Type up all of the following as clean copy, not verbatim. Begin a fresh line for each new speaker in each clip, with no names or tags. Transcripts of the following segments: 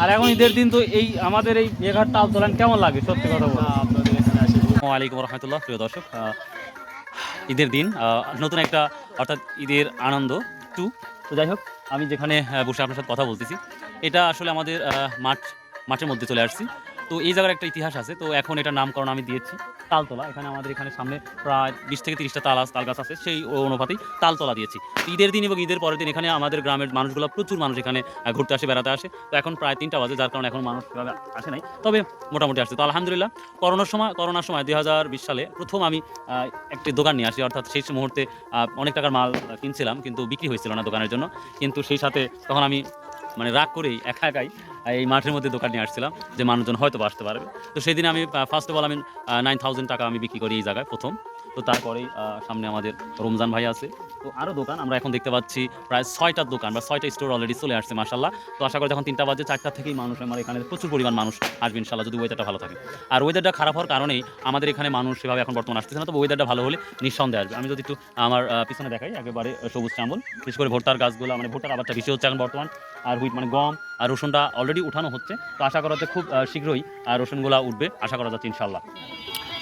আর এখন ঈদের দিন তো এই আমাদের এই মেঘাট তালতলা কেমন লাগে সত্যি কথা বলতে? আসসালামু আলাইকুম রহমতুল্লাহ। প্রিয় দর্শক, ঈদের দিন নতুন একটা অর্থাৎ ঈদের আনন্দ টু। তো যাই হোক, আমি যেখানে বসে আপনার সাথে কথা বলতেছি এটা আসলে আমাদের মাঠের মধ্যে চলে আসছি। তো এই জায়গার একটা ইতিহাস আছে। তো এখন এটার নামকরণ আমি দিয়েছি তালতলা। এখানে আমাদের এখানে সামনে প্রায় 20 থেকে 30টা তাল গাছ আছে, সেই অনুপাতেই তালতলা দিয়েছি। ঈদের দিন এবং ঈদের পরের দিন এখানে আমাদের গ্রামের মানুষগুলো প্রচুর মানুষ এখানে ঘুরতে আসে, বেড়াতে আসে। তো এখন প্রায় 3টা বাজে, যার কারণে এখন মানুষ সেভাবে আসে নাই, তবে মোটামুটি আসছে। তো আলহামদুলিল্লাহ, করোনার সময় 2020 সালে প্রথম আমি একটি দোকান নিয়ে আসি, অর্থাৎ সেই মুহূর্তে অনেক টাকার মাল কিনছিলাম কিন্তু বিক্রি হয়েছিল না দোকানের জন্য। কিন্তু সেই সাথে তখন আমি মানে রাগ করেই একাই এই মাঠের মধ্যে দোকান নিয়ে আসছিলাম যে মানুষজন হয়তো আসতে পারবে। তো সেই দিন আমি ফার্স্ট অফ অল আমি 9,000 টাকা আমি বিক্রি করি এই জায়গায় প্রথম। তো তারপরেই সামনে আমাদের রমজান ভাই আছে। তো আরও দোকান আমরা এখন দেখতে পাচ্ছি প্রায় 6টা দোকান বা 6টা স্টোর অলরেডি চলে আসছে মাশাআল্লাহ। তো আশা করি যখন 3টা বাজে 4টা থেকেই মানুষ আমার এখানে প্রচুর পরিমাণ মানুষ আসবে ইনশাআল্লাহ, যদি ওয়েদারটা ভালো থাকে। আর ওয়েদারটা খারাপ হওয়ার কারণেই আমাদের এখানে মানুষ সেভাবে এখন বর্তমানে আসতেছে না, তবে ওয়েদারটা ভালো হলে নিঃসন্দেহে আসবে। আমি যদি একটু আমার পিছনে দেখাই, একেবারে সবুজ চাম্বল, বিশেষ করে ভুট্টার গাছগুলো, মানে ভুট্টার আবারটা বেশি হচ্ছে এখন বর্তমান। আর হুইট মানে গম আর রসুনটা অলরেডি উঠানো হচ্ছে। তো আশা করা যাচ্ছে খুব শীঘ্রই রসুনগুলো উঠবে, আশা করা যাচ্ছে ইনশাআল্লাহ।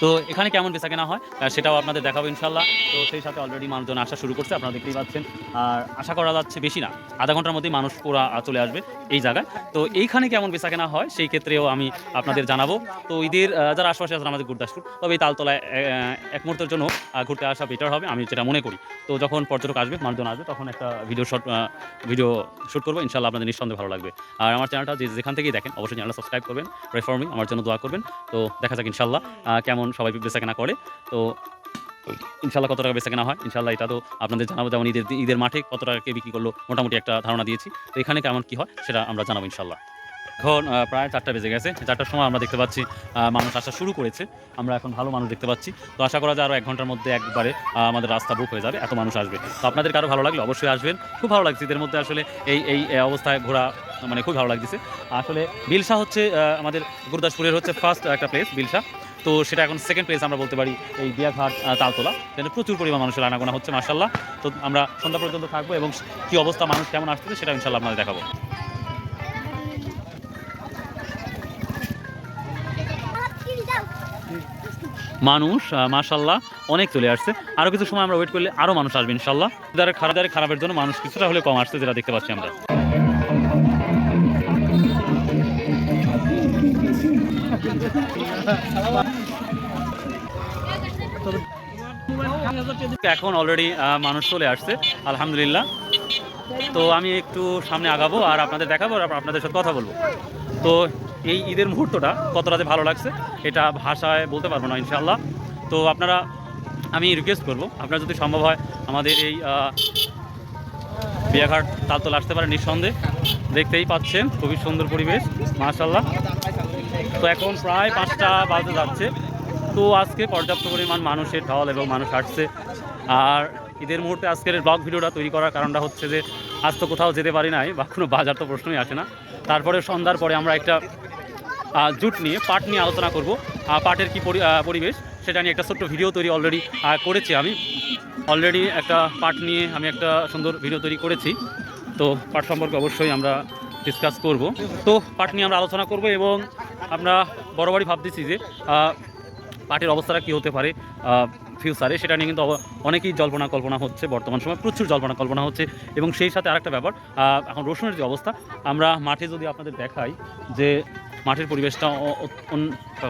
তো এখানে কেমন বেচাকেনা হয় সেটাও আপনাদের দেখাবো ইনশাআল্লাহ। তো সেই সাথে অলরেডি মানুষজন আসা শুরু করছে, আপনারা দেখতেই পাচ্ছেন। আর আশা করা যাচ্ছে বেশি না, আধা ঘন্টার মধ্যেই মানুষ পুরা চলে আসবে এই জায়গায়। তো এইখানে কেমন বেচাকেনা হয় সেই ক্ষেত্রেও আমি আপনাদের জানাবো। তো ঈদের যারা আশপাশে আছেন আমাদের গুরদাসপুর, তবে এই তালতলায় এক মুহূর্তের জন্য ঘুরতে আসা বেটার হবে, আমি যেটা মনে করি। তো যখন পর্যটক আসবে, মানুষজন আসবে, তখন একটা ভিডিও শ্যুট করবো ইনশাআল্লাহ, আপনাদের নিঃসন্দেহে ভালো লাগবে। আর আমার চ্যানেলটা যেখান থেকেই দেখেন অবশ্যই চ্যানেলটা সাবস্ক্রাইব করবেন, প্রে ফর মি, আমার জন্য দোয়া করবেন। তো দেখা যাক ইনশাআল্লাহ কেমন সবাই বেচাকেনা করে। তো ইনশাআল্লাহ কত টাকা বেচাকেনা হয় ইনশাআল্লাহ এটা তো আপনাদের জানাবো। যেমন ঈদের মাঠে কত টাকা কে বিক্রি করলো মোটামুটি একটা ধারণা দিয়েছি। তো এখানে কেমন কী হয় সেটা আমরা জানাবো ইনশাআল্লাহ। এখন প্রায় 4টা বেজে গেছে। 4টার সময় আমরা দেখতে পাচ্ছি মানুষ আসা শুরু করেছে। আমরা এখন ভালো মানুষ দেখতে পাচ্ছি। তো আশা করা যায় আরও 1 ঘন্টার মধ্যে একবারে আমাদের রাস্তা বুক হয়ে যাবে, এত মানুষ আসবে। তো আপনাদের কারো ভালো লাগলে অবশ্যই আসবেন। খুব ভালো লাগছে ঈদের মধ্যে আসলে এই অবস্থায় ঘোরা, মানে খুব ভালো লাগতেছে। আসলে বিলশা হচ্ছে আমাদের গুরদাসপুরের হচ্ছে ফার্স্ট একটা প্লেস বিলশা। তো সেটা এখন সেকেন্ড প্লেস আমরা বলতে পারি এই বিয়াঘাট তালতলা। সেখানে প্রচুর পরিমাণ মানুষের আনাগোনা হচ্ছে মাশাআল্লাহ। তো আমরা সন্ধ্যা পর্যন্ত থাকবো এবং কী অবস্থা, মানুষ কেমন আসতেছে সেটা ইনশাআল্লাহ আপনাদের দেখাবো। মানুষ মাশাআল্লাহ অনেক চলে আসছে, আরও কিছু সময় আমরা ওয়েট করলে আরও মানুষ আসবে ইনশাআল্লাহ। খারাপের জন্য মানুষ কিছুটা হলে কম আসছে, যেটা দেখতে পাচ্ছি আমরা। এখন অলরেডি মানুষ চলে আসছে আলহামদুলিল্লাহ। তো আমি একটু সামনে আগাবো আর আপনাদের দেখাবো আর আপনাদের সাথে কথা বলবো। তো এই ঈদের মুহূর্তটা কতটা যে ভালো লাগছে এটা ভাষায় বলতে পারবো না ইনশাআল্লাহ। তো আমি রিকোয়েস্ট করবো, আপনারা যদি সম্ভব হয় আমাদের এই বিয়াঘাট তালতলা আসতে পারেন নিঃসন্দেহে। দেখতেই পাচ্ছেন খুবই সুন্দর পরিবেশ মাশাআল্লাহ। তো এখন প্রায় 5টা বাজতে যাচ্ছে। তো আজকে পর্যাপ্ত পরিমাণ মানুষের ঢল এবং মানুষ আসছে। আর ঈদের মুহূর্তে আজকের ব্লগ ভিডিওটা তৈরি করার কারণটা হচ্ছে যে আজ তো কোথাও যেতে পারি নাই বা কোনো বাজার তো প্রশ্নই আসে না। তারপরে সন্ধ্যার পরে আমরা একটা পাট নিয়ে আলোচনা করব। পাটের কী পরিবেশ সেটা নিয়ে একটা ছোট্ট ভিডিও তৈরি অলরেডি করেছি। আমি অলরেডি একটা পাট নিয়ে আমি একটা সুন্দর ভিডিও তৈরি করেছি। তো পাট সম্পর্কে অবশ্যই আমরা ডিসকাস করব। তো পাট নিয়ে আমরা আলোচনা করব এবং আমরা বরাবরই ভাবতেছি যে পাটের অবস্থাটা কী হতে পারে ফিউচারে, সেটা নিয়ে কিন্তু অনেকেই কল্পনা হচ্ছে। বর্তমান সময় প্রচুর কল্পনা হচ্ছে। এবং সেই সাথে আরেকটা ব্যাপার, এখন রসুনের যে অবস্থা, আমরা মাঠে যদি আপনাদের দেখাই যে মাঠের পরিবেশটা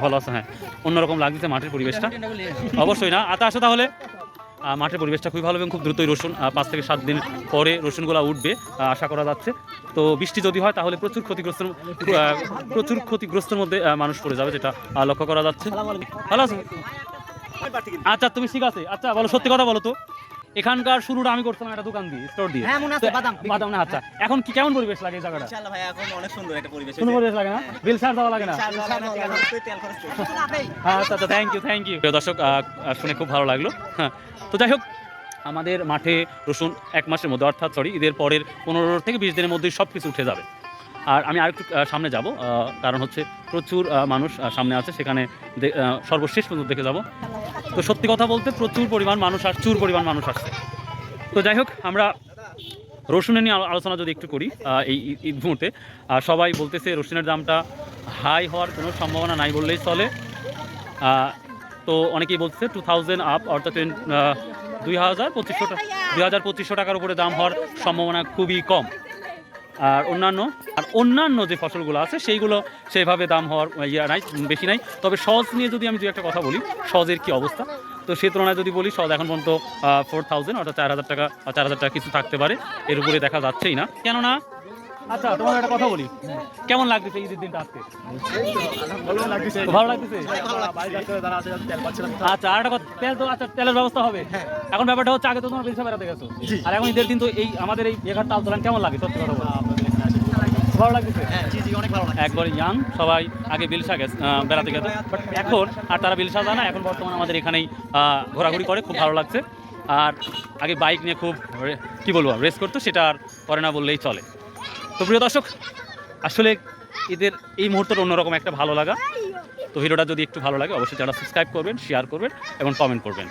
ভালো আছে, হ্যাঁ অন্যরকম লাগছে মাঠের পরিবেশটা। অবশ্যই না আসো তাহলে। মাঠের পরিবেশটা খুবই ভালো এবং খুব দ্রুতই রসুন 5 থেকে 7 দিন পরে রসুনগুলো উঠবে আশা করা যাচ্ছে। তো বৃষ্টি যদি হয় তাহলে প্রচুর ক্ষতিগ্রস্তের মধ্যে মানুষ পড়ে যাবে, যেটা লক্ষ্য করা যাচ্ছে। ভালো আছে? আচ্ছা তুমি ঠিক আছে। আচ্ছা বলো, সত্যি কথা বলো তো, এখানকার শুরুটা আমি করছিলাম একটা দোকান দিয়ে, স্টোর দিয়ে। হ্যাঁ মনে আছে, বাদাম না। আচ্ছা এখন কি কেমন পরিবেশ লাগে এই জায়গাটা? ইনশাআল্লাহ ভাই এখন অনেক সুন্দর একটা পরিবেশ। সুন্দর পরিবেশ লাগে না? বিল সার দেওয়া লাগে না? আচ্ছা থ্যাংক ইউ প্রিয় দর্শক, শুনে খুব ভালো লাগলো। হ্যাঁ, তো যাই হোক, আমাদের মাঠে রসুন 1 মাসের মধ্যে, অর্থাৎ ঈদের পরের 15 থেকে 20 দিনের মধ্যেই সব কিছু উঠে যাবে। আর আমি আরেকটু সামনে যাব, কারণ হচ্ছে প্রচুর মানুষ সামনে আছে, সেখানে সর্বশেষ পর্যন্ত দেখে যাব। তো সত্যি কথা বলতে প্রচুর পরিমাণ মানুষ আসছে। তো যাই হোক, আমরা রসুনের নিয়ে আলোচনা যদি একটু করি, এই ঈদ মুহূর্তে সবাই বলতেছে রসুনের দামটা হাই হওয়ার কোনো সম্ভাবনা নাই বললেই চলে। তো অনেকেই বলছে 2000 আপ, অর্থাৎ 2200 টাকার উপরে দাম হওয়ার সম্ভাবনা খুবই কম। আর অন্যান্য যে ফসলগুলো আছে সেইগুলো সেইভাবে দাম হওয়ার বেশি নাই। তবে সজ নিয়ে যদি আমি একটা কথা বলি, সজের কি অবস্থা, তো সে তুলনায় যদি বলি সজ এখন পর্যন্ত 4000 অর্থাৎ 4000 টাকা, 4000 টাকা কিছু থাকতে পারে, এর উপরে দেখা যাচ্ছেই না। কেননা আচ্ছা, তোমার একটা কথা বলি, কেমন লাগতেছে ঈদের দিনটা আজকে? ভালো লাগতেছে। আচ্ছা, আর একটা কথা, তেল তো আচ্ছা তেলের ব্যবস্থা হবে। এখন ব্যাপারটা হচ্ছে, আগে তো তোমার বেলসা বেড়াতে গেছো, আর এখন ঈদের দিন তো এই আমাদের এই মেঘার তাল তোলান কেমন লাগে? সত্যি কথা বলো, ভালো লাগতেছে? একবার ইয়াং সবাই আগে বিলসা বেড়াতে গেছে, বাট এখন আর তারা বিলসা যায় না, এখন বর্তমানে আমাদের এখানেই ঘোরাঘুরি করে, খুব ভালো লাগছে। আর আগে বাইক নিয়ে খুব কি বলবো রেস করতো, সেটা আর করে না বললেই চলে। তো প্রিয় দর্শক, আসলে ঈদের এই মুহূর্তটা অন্যরকম একটা ভালো লাগা। তো ভিডিওটা যদি একটু ভালো লাগে অবশ্যই যারা সাবস্ক্রাইব করবেন, শেয়ার করবেন এবং কমেন্ট করবেন।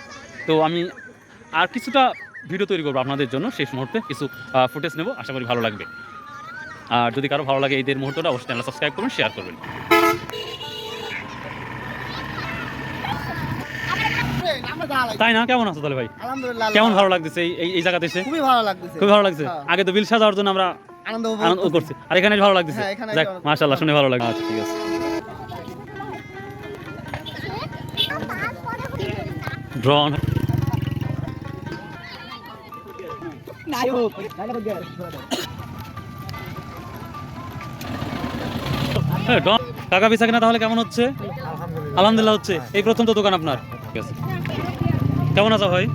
তো আমি আর কিছুটা ভিডিও তৈরি করবো আপনাদের জন্য, শেষ মুহূর্তে কিছু ফুটেজ নেব, আশা করি ভালো লাগবে। আর যদি কারো ভালো লাগে ঈদের মুহূর্তটা, অবশ্যই চ্যানেল সাবস্ক্রাইব করবেন, শেয়ার করবেন। তাই না? কেমন আছো তাহলে ভাই?
আলহামদুলিল্লাহ।
কেমন ভালো লাগতেছে এই জায়গাতে এসে?
খুবই ভালো লাগতেছে।
খুবই ভালো লাগছে। আগে তো বিলসা যাওয়ার জন্য আমরা
আনন্দ
আনন্দ করছি, আর এখানে ভালো লাগতেছে। যাক, মাশাআল্লাহ, শুনে ভালো লাগছে। আচ্ছা, ঠিক আছে। ড্রোন কাকা বেচা কিনা তাহলে কেমন হচ্ছে? আলহামদুলিল্লাহ হচ্ছে। এই প্রথম তো দোকান আপনার? ঠিক আছে। কেমন আছো ভাই?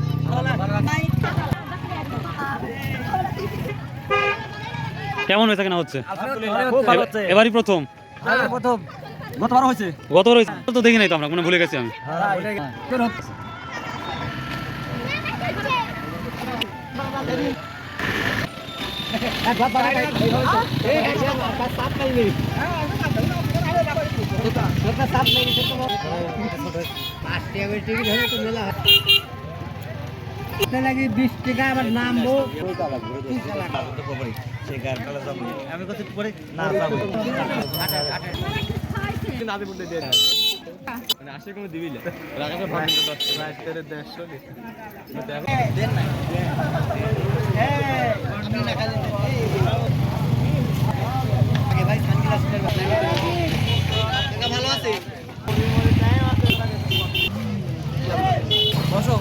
কেমন বেচা কিনা হচ্ছে? এবারই প্রথম? গতবার হয়েছে তো দেখি নাই তো, আমরা ভুলে গেছি আমি।
লাগে 20 টাকা আবার নামবো। আমি কত পরে না যাবো না দেব বলতে দে মানে আসে কোনো দিবি না রাখাটা ভাগ করতে পারছ না আজকের 150 দেখো দেন না এই আমি না খালি আগে ভাই সানগ্লাস টাকা ভালো আছে বসো